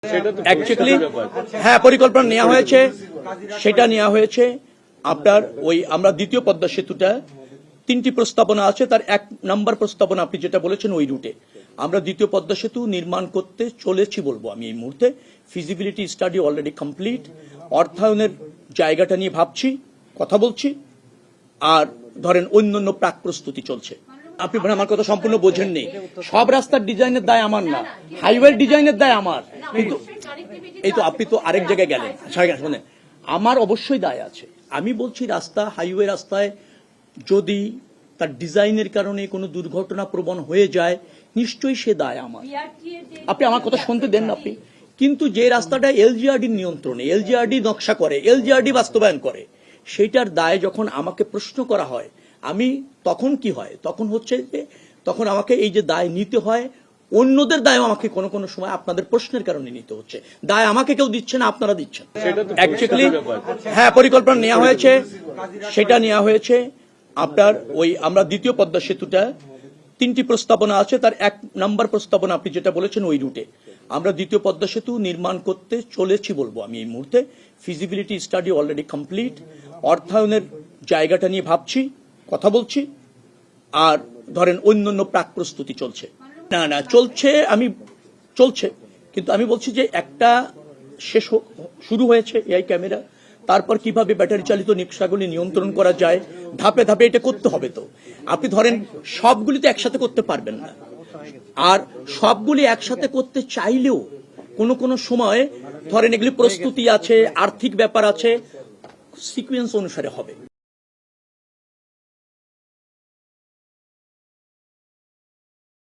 Actually হ্যাঁ পরিকল্পনা নেওয়া হয়েছে, সেটা নেওয়া হয়েছে আপনার ওই আমরা দ্বিতীয় পদ্মা সেতুটা 3টি প্রস্তাবনা আছে, তার 1 নম্বর প্রস্তাবনা আপনি যেটা বলেছেন ওই রুটে আমরা দ্বিতীয় পদ্মা সেতু নির্মাণ করতে চলেছি বলবো আমি এই মুহূর্তে। ফিজিবিলিটি স্টাডি অলরেডি কমপ্লিট, অর্থায়নের জায়গাটা নিয়ে ভাবছি, কথা বলছি, আর ধরেন অন্যান্য প্রাক প্রস্তুতি চলছে। আপনি আমার কথা সম্পূর্ণ বোঝেননি। সব রাস্তার ডিজাইনের দায় আমার না, হাইওয়ে ডিজাইনের দায় আমার। কিন্তু এই তো আপনি তো আরেক জায়গায় গেলেন, শোনেন আমার অবশ্যই দায় আছে। আমি বলছি রাস্তা হাইওয়ে রাস্তায় যদি তার ডিজাইনের কারণে কোনো দুর্ঘটনা প্রবণ হয়ে যায় নিশ্চয়ই সে দায় আমার। আপনি আমার কথা শুনতে দেন না আপনি। কিন্তু যে রাস্তাটা এলজিআরডির নিয়ন্ত্রণে, এলজিআরডি নকশা করে, এলজিআরডি বাস্তবায়ন করে, সেইটার দায় যখন আমাকে প্রশ্ন করা হয় আমি তখন কি হয়, তখন হচ্ছে যে তখন আমাকে এই যে দায় নিতে হয়, অন্যদের দায় আমাকে কোনো কোনো সময় আপনাদের প্রশ্নের কারণে নিতে হচ্ছে। দায় আমাকে কেউ দিচ্ছে না, আপনারা দিচ্ছেন। অ্যাকচুয়ালি হ্যাঁ পরিকল্পনা নেওয়া হয়েছে, সেটা নেওয়া হয়েছে আপনার ওই আমরা দ্বিতীয় পদ্মা সেতুটা 3টি প্রস্তাবনা আছে, তার 1 নম্বর প্রস্তাবনা আপনি যেটা বলেছেন ওই রুটে আমরা দ্বিতীয় পদ্মা সেতু নির্মাণ করতে চলেছি বলবো আমি এই মুহূর্তে। ফিজিবিলিটি স্টাডি অলরেডি কমপ্লিট, অর্থায়নের জায়গাটা নিয়ে ভাবছি, কথা বলছি, আর ধরেন অন্যান্য প্রাক প্রস্তুতি চলছে। না না চলছে, কিন্তু আমি বলছি যে একটা শুরু হয়েছে এআই ক্যামেরা, তারপর কিভাবে ব্যাটারি চালিত রিকশাগুলি নিয়ন্ত্রণ করা যায়, ধাপে ধাপে এটা করতে হবে। তো আপনি ধরেন সবগুলি তো একসাথে করতে পারবেন না, আর সবগুলি একসাথে করতে চাইলেও কোনো কোনো সময় ধরেন এগুলি প্রস্তুতি আছে, আর্থিক ব্যাপার আছে, সিকোয়েন্স অনুসারে হবে।